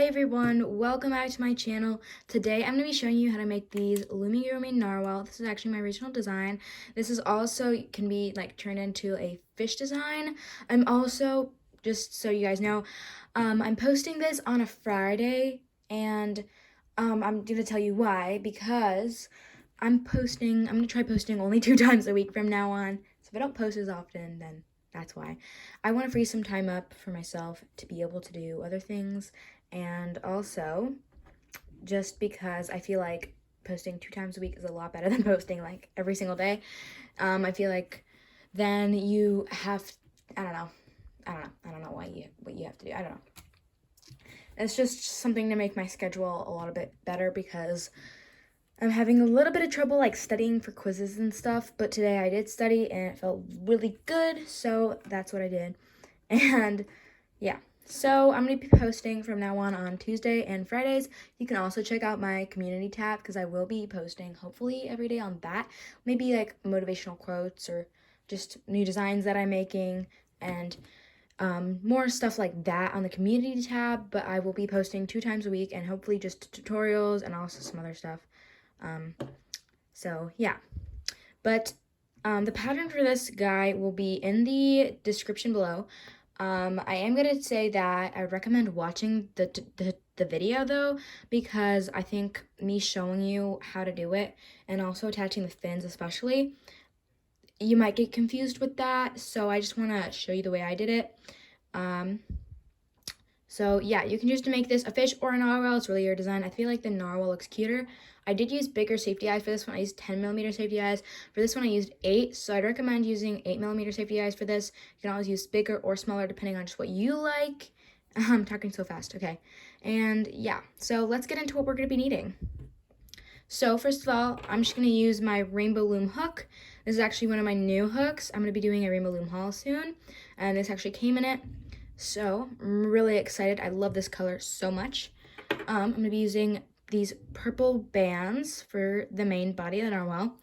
Hi everyone, welcome back to my channel. Today I'm going to be showing you how to make these Loomigurumi narwhal. This is actually my original design. This is also can be like turned into a fish design. I'm also, just so you guys know, I'm posting this on a Friday, and I'm going to tell you why, because I'm going to try posting only 2 times a week from now on. So if I don't post as often, then that's why. I want to free some time up for myself to be able to do other things, and also just because I feel like posting 2 times a week is a lot better than posting like every single day. I feel like then you have, I don't know what you have to do. I don't know. It's just something to make my schedule a little bit better because I'm having a little bit of trouble like studying for quizzes and stuff, but today I did study and it felt really good, so that's what I did. And yeah, so I'm going to be posting from now on Tuesday and Fridays. You can also check out my community tab because I will be posting hopefully every day on that. Maybe like motivational quotes or just new designs that I'm making, and more stuff like that on the community tab. But I will be posting 2 times a week and hopefully just tutorials and also some other stuff. So yeah, but the pattern for this guy will be in the description below. I am going to say that I recommend watching the video though, because I think me showing you how to do it and also attaching the fins especially, you might get confused with that. So I just want to show you the way I did it. So yeah, you can choose to make this a fish or a narwhal. It's really your design. I feel like the narwhal looks cuter. I did use bigger safety eyes for this one. I used 10mm safety eyes. For this one, I used 8. So I'd recommend using 8mm safety eyes for this. You can always use bigger or smaller depending on just what you like. I'm talking so fast. Okay. And yeah, so let's get into what we're going to be needing. So first of all, I'm just going to use my rainbow loom hook. This is actually one of my new hooks. I'm going to be doing a rainbow loom haul soon, and this actually came in it. So I'm really excited. I love this color so much. I'm going to be using these purple bands for the main body of the narwhal.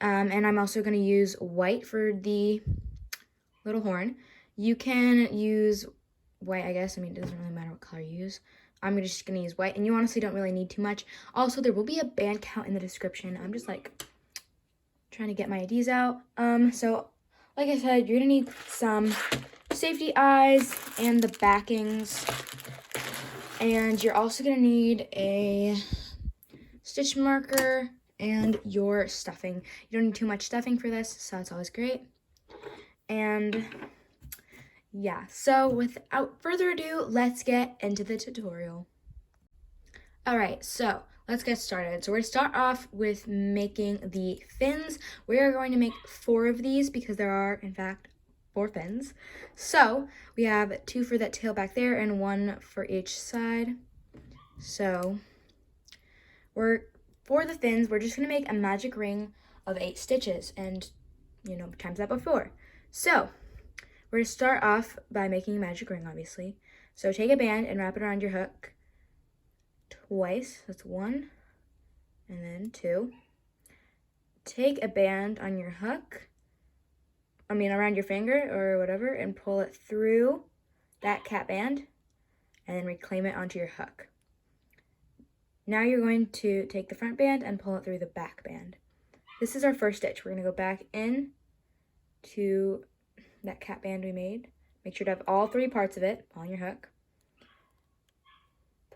And I'm also going to use white for the little horn. You can use white, I guess. I mean, it doesn't really matter what color you use. I'm just going to use white, and you honestly don't really need too much. Also, there will be a band count in the description. I'm just like trying to get my ideas out. So like I said, you're going to need some safety eyes and the backings, and you're also going to need a stitch marker and your stuffing. You don't need too much stuffing for this, so it's always great. And yeah, so without further ado, let's get into the tutorial. Alright, so let's get started. So we're going to start off with making the fins. We are going to make 4 of these because there are, in fact, 4 fins. So we have 2 for that tail back there and 1 for each side. So for the fins, we're just going to make a magic ring of 8 stitches, and times that by 4. So we're going to start off by making a magic ring, obviously. So take a band and wrap it around your hook twice. That's 1 and then 2. Take a band on your hook, around your finger or whatever, and pull it through that cap band and then reclaim it onto your hook. Now you're going to take the front band and pull it through the back band. This is our first stitch. We're going to go back in to that cap band we made. Make sure to have all 3 parts of it on your hook.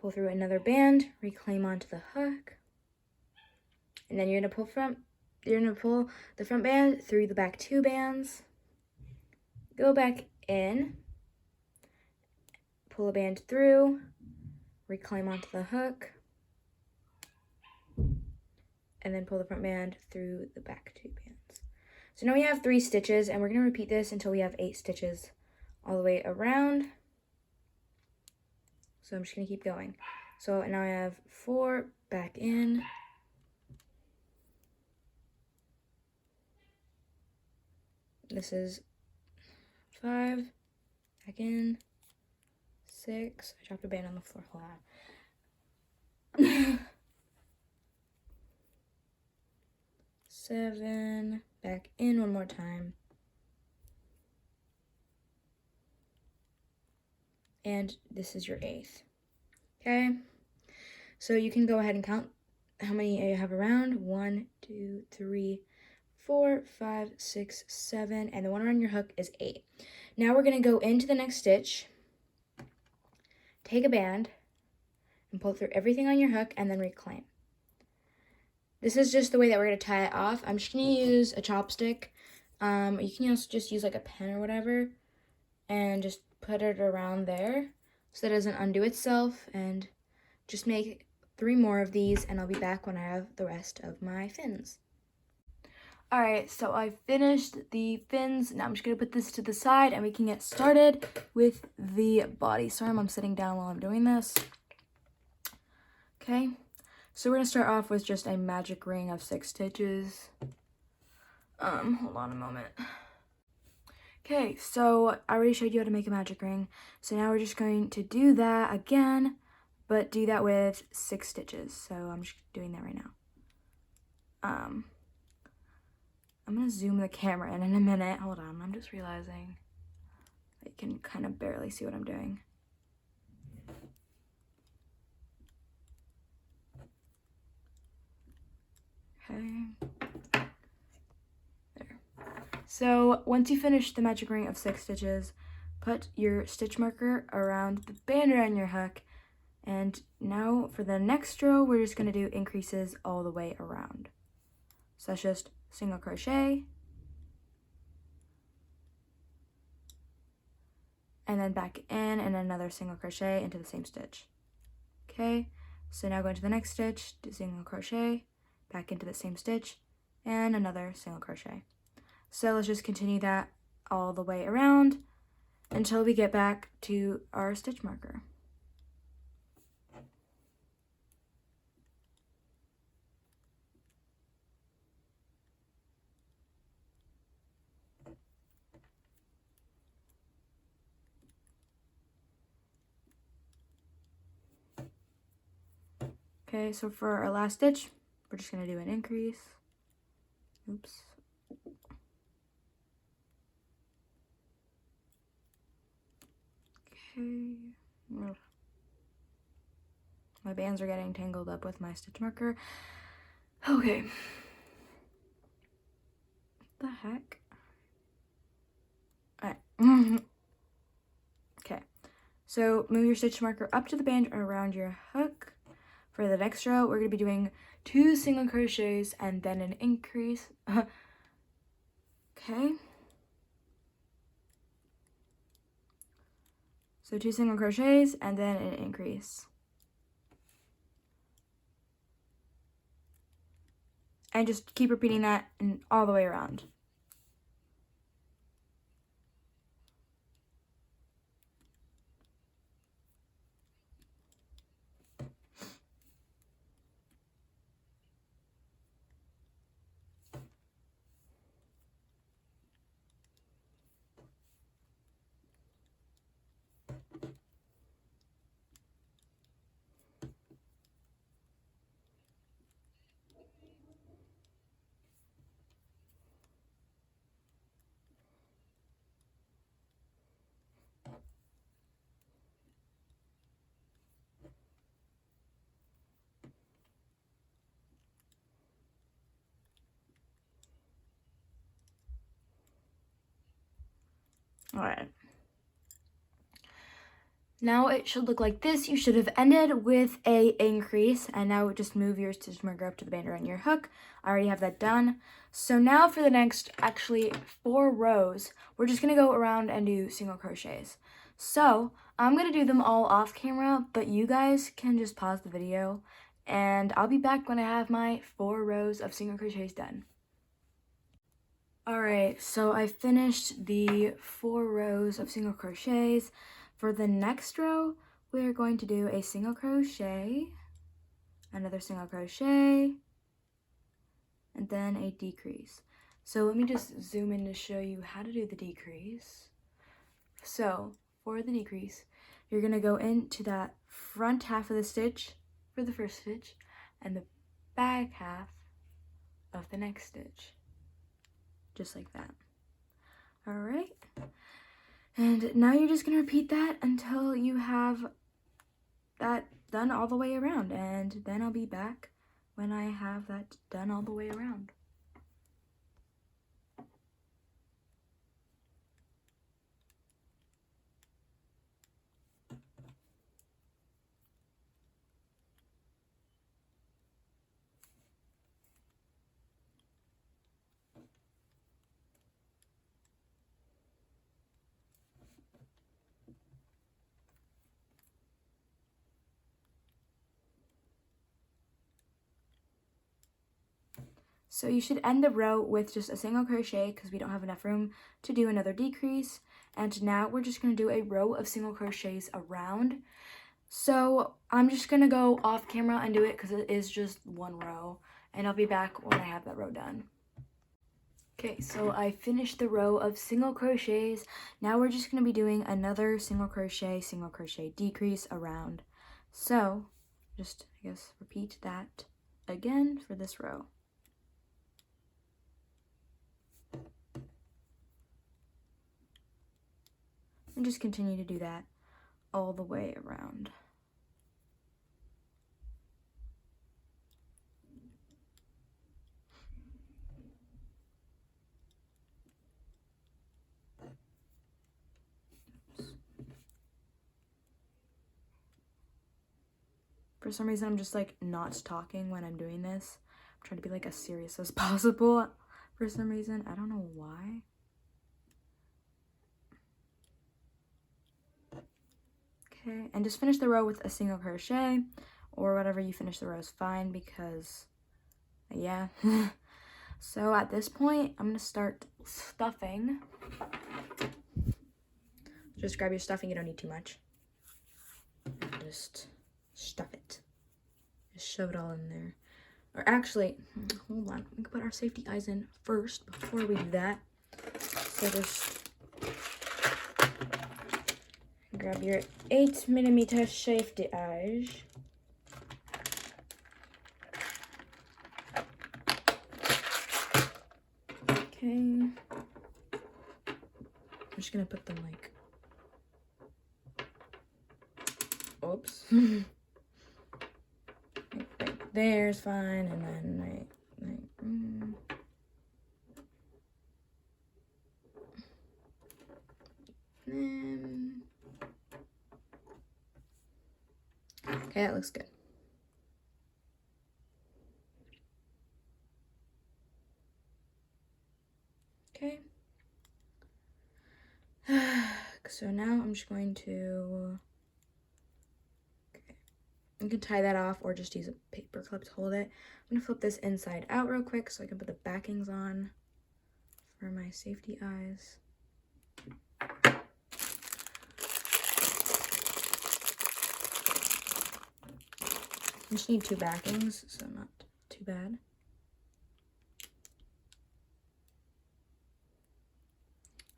Pull through another band, reclaim onto the hook, and then you're going to pull the front band through the back 2 bands. Go back in, pull a band through, reclaim onto the hook, and then pull the front band through the back 2 bands. So now we have 3 stitches, and we're going to repeat this until we have 8 stitches all the way around. So I'm just going to keep going. So now I have 4, back in. This is 5, back in. 6, I dropped a band on the floor. Hold on. 7, back in one more time. And this is your 8th. Okay, so you can go ahead and count how many you have around. 1, 2, 3, 4, 5, 6, 7, and the one around your hook is 8. Now we're going to go into the next stitch, take a band, and pull through everything on your hook, and then reclaim. This is just the way that we're going to tie it off. I'm just going to use a chopstick. You can also just use like a pen or whatever, and just put it around there so that it doesn't undo itself, and just make 3 more of these, and I'll be back when I have the rest of my fins. Alright, so I finished the fins. Now I'm just going to put this to the side and we can get started with the body. Sorry, I'm sitting down while I'm doing this. Okay, so we're going to start off with just a magic ring of 6 stitches. Hold on a moment. Okay, so I already showed you how to make a magic ring. So now we're just going to do that again, but do that with 6 stitches. So I'm just doing that right now. I'm going to zoom the camera in a minute. Hold on, I'm just realizing I can kind of barely see what I'm doing. Okay. There. So once you finish the magic ring of 6 stitches, put your stitch marker around the band around your hook. And now for the next row, we're just going to do increases all the way around. So that's just single crochet, and then back in and another single crochet into the same stitch. Okay, so now go into the next stitch, do single crochet, back into the same stitch, and another single crochet. So let's just continue that all the way around until we get back to our stitch marker. Okay, so for our last stitch, we're just going to do an increase. Oops. Okay. My bands are getting tangled up with my stitch marker. Okay. What the heck? Alright. Okay. So move your stitch marker up to the band around your hook. For the next row, we're going to be doing 2 single crochets and then an increase. Okay. So 2 single crochets and then an increase. And just keep repeating that all the way around. Alright. Now it should look like this. You should have ended with a increase, and now just move your stitch marker up to the band around your hook. I already have that done. So now for the next, actually 4 rows, we're just gonna go around and do single crochets. So I'm gonna do them all off camera, but you guys can just pause the video, and I'll be back when I have my 4 rows of single crochets done. Alright, so I finished the 4 rows of single crochets. For the next row, we're going to do a single crochet, another single crochet, and then a decrease. So let me just zoom in to show you how to do the decrease. So for the decrease, you're going to go into that front half of the stitch for the first stitch and the back half of the next stitch. Just like that. All right. And now you're just going to repeat that until you have that done all the way around, and then I'll be back when I have that done all the way around. So you should end the row with just a single crochet because we don't have enough room to do another decrease. And now we're just going to do a row of single crochets around. So I'm just going to go off camera and do it because it is just one row. And I'll be back when I have that row done. Okay, so I finished the row of single crochets. Now we're just going to be doing another single crochet decrease around. So just, I guess, repeat that again for this row. And just continue to do that all the way around. For some reason, I'm just like not talking when I'm doing this. I'm trying to be like as serious as possible for some reason. I don't know why. Okay, and just finish the row with a single crochet or whatever you finish the row is fine because, yeah. So at this point, I'm gonna start stuffing. Just grab your stuffing, you don't need too much. Just stuff it. Just shove it all in there. Or actually, hold on. We can put our safety eyes in first before we do that. So just grab your 8mm safety eyes. Okay. I'm just gonna put them like, oops. Right there's fine, and then okay, that looks good. Okay. So now I'm just going to, okay, you can tie that off or just use a paper clip to hold it. I'm gonna flip this inside out real quick so I can put the backings on for my safety eyes. I just need 2 backings, so not too bad.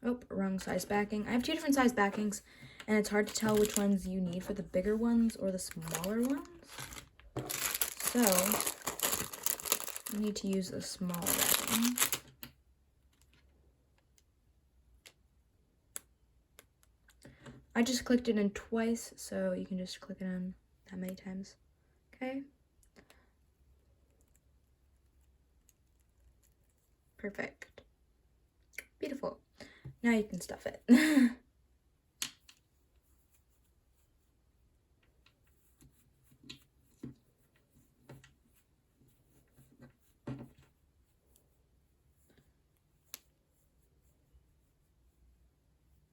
Oh, wrong size backing. I have 2 different size backings, and it's hard to tell which ones you need for the bigger ones or the smaller ones. So, you need to use a smaller backing. I just clicked it in twice, so you can just click it in that many times. Okay. Perfect. Beautiful. Now you can stuff it.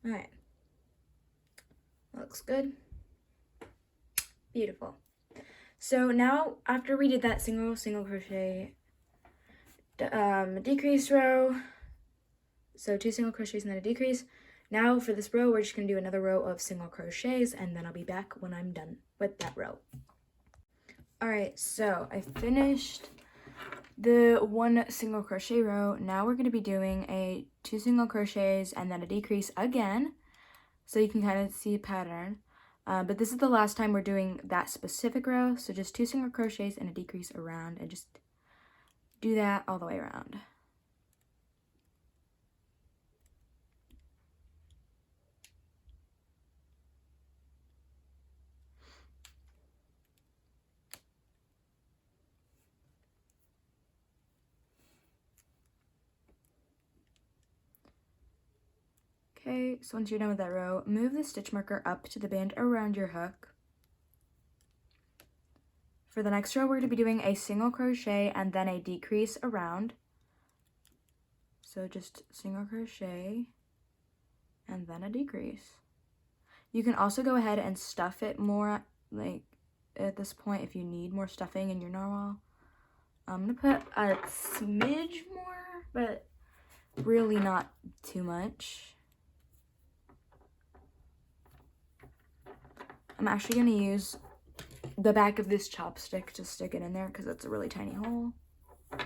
All right. Looks good. Beautiful. So now, after we did that single crochet decrease row, so 2 single crochets and then a decrease. Now for this row, we're just gonna do another row of single crochets, and then I'll be back when I'm done with that row. All right, so I finished the 1 single crochet row. Now we're gonna be doing a 2 single crochets and then a decrease again, so you can kind of see a pattern. But this is the last time we're doing that specific row, so just 2 single crochets and a decrease around, and just do that all the way around. Okay, so once you're done with that row, move the stitch marker up to the band around your hook. For the next row, we're going to be doing a single crochet and then a decrease around. So just single crochet and then a decrease. You can also go ahead and stuff it more, like at this point, if you need more stuffing in your narwhal. I'm going to put a smidge more, but really not too much. I'm actually going to use the back of this chopstick to stick it in there because it's a really tiny hole. Okay.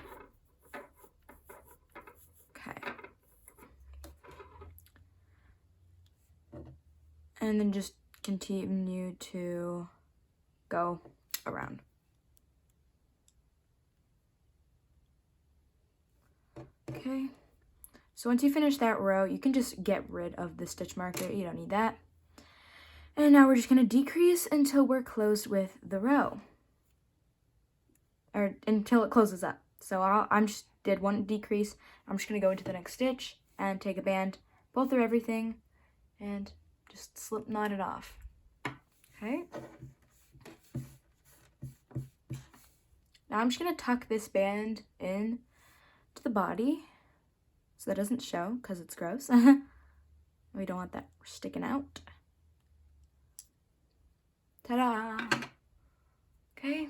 And then just continue to go around. Okay. So once you finish that row, you can just get rid of the stitch marker. You don't need that. And now we're just going to decrease until we're closed with the row. Or until it closes up. So I'm just did one decrease. I'm just going to go into the next stitch and take a band, pull through everything, and just slip knot it off. Okay. Now I'm just going to tuck this band in to the body so that it doesn't show because it's gross. We don't want that sticking out. Ta-da! Okay.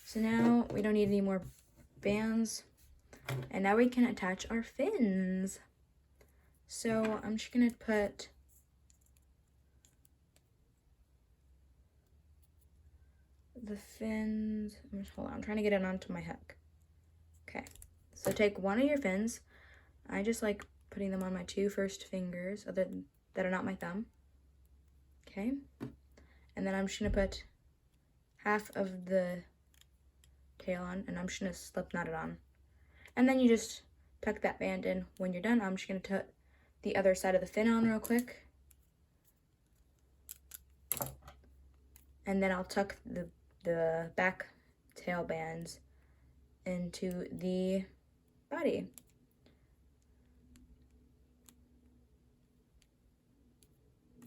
So now we don't need any more bands. And now we can attach our fins. So I'm just going to put the fins. Hold on, I'm trying to get it onto my hook. Okay. So take one of your fins. I just like putting them on my two first fingers that are not my thumb. Okay. And then I'm just going to put half of the tail on, and I'm just going to slip knot it on. And then you just tuck that band in. When you're done, I'm just going to tuck the other side of the fin on real quick. And then I'll tuck the back tail bands into the body.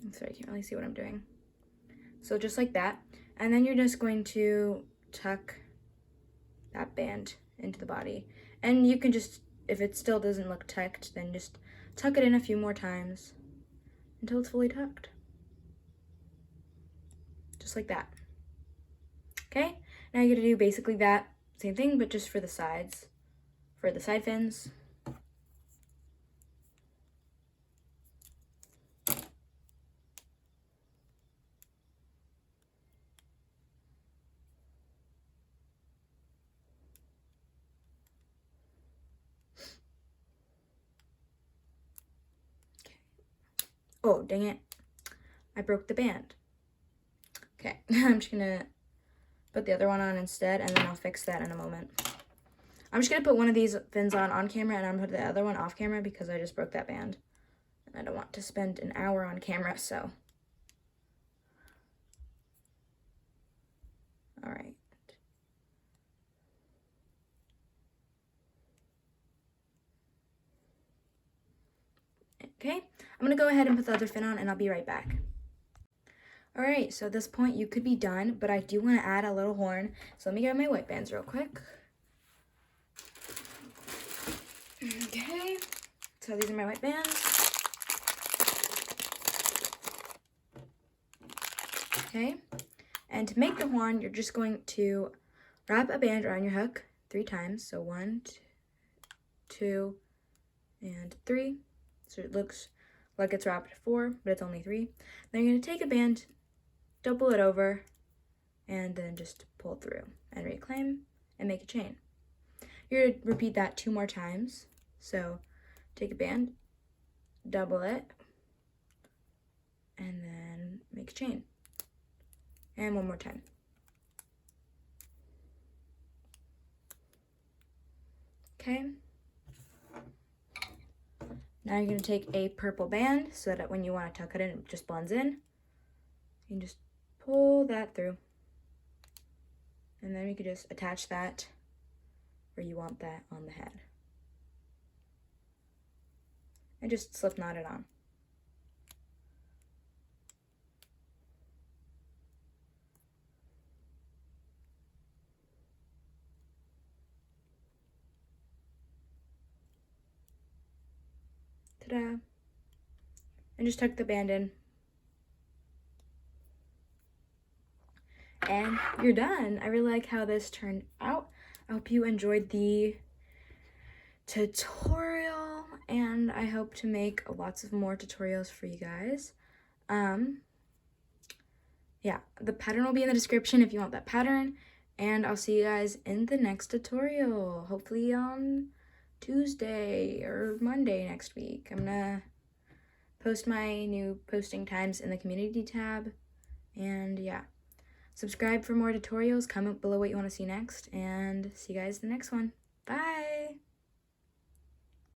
I'm sorry, I can't really see what I'm doing. So just like that. And then you're just going to tuck that band into the body. And you can just, if it still doesn't look tucked, then just tuck it in a few more times until it's fully tucked. Just like that. Okay, now you're gonna do basically that same thing, but just for the sides, for the side fins. Oh, dang it. I broke the band. Okay, I'm just gonna put the other one on instead, and then I'll fix that in a moment. I'm just gonna put one of these fins on camera, and I'm gonna put the other one off camera because I just broke that band. And I don't want to spend an hour on camera, so. All right. Okay, I'm gonna go ahead and put the other fin on, and I'll be right back. All right, so at this point you could be done, but I do want to add a little horn. So let me get my white bands real quick. Okay, so these are my white bands. Okay, and to make the horn, you're just going to wrap a band around your hook 3 times. So 1, 2, and 3. So it looks like it's wrapped 4, but it's only 3. Then you're going to take a band, double it over, and then just pull through and reclaim and make a chain. You're going to repeat that 2 more times. So take a band, double it, and then make a chain. And 1 more time. Okay. Now you're going to take a purple band so that when you want to tuck it in, it just blends in. You can just pull that through. And then you can just attach that where you want that on the head. and just slip knot it on. Ta-da! And just tuck the band in. And you're done. I really like how this turned out. I hope you enjoyed the tutorial, and I hope to make lots of more tutorials for you guys. Yeah, the pattern will be in the description if you want that pattern, and I'll see you guys in the next tutorial, hopefully on Tuesday or Monday next week. I'm gonna post my new posting times in the community tab, and yeah, subscribe for more tutorials, comment below what you want to see next, and see you guys in the next one. Bye!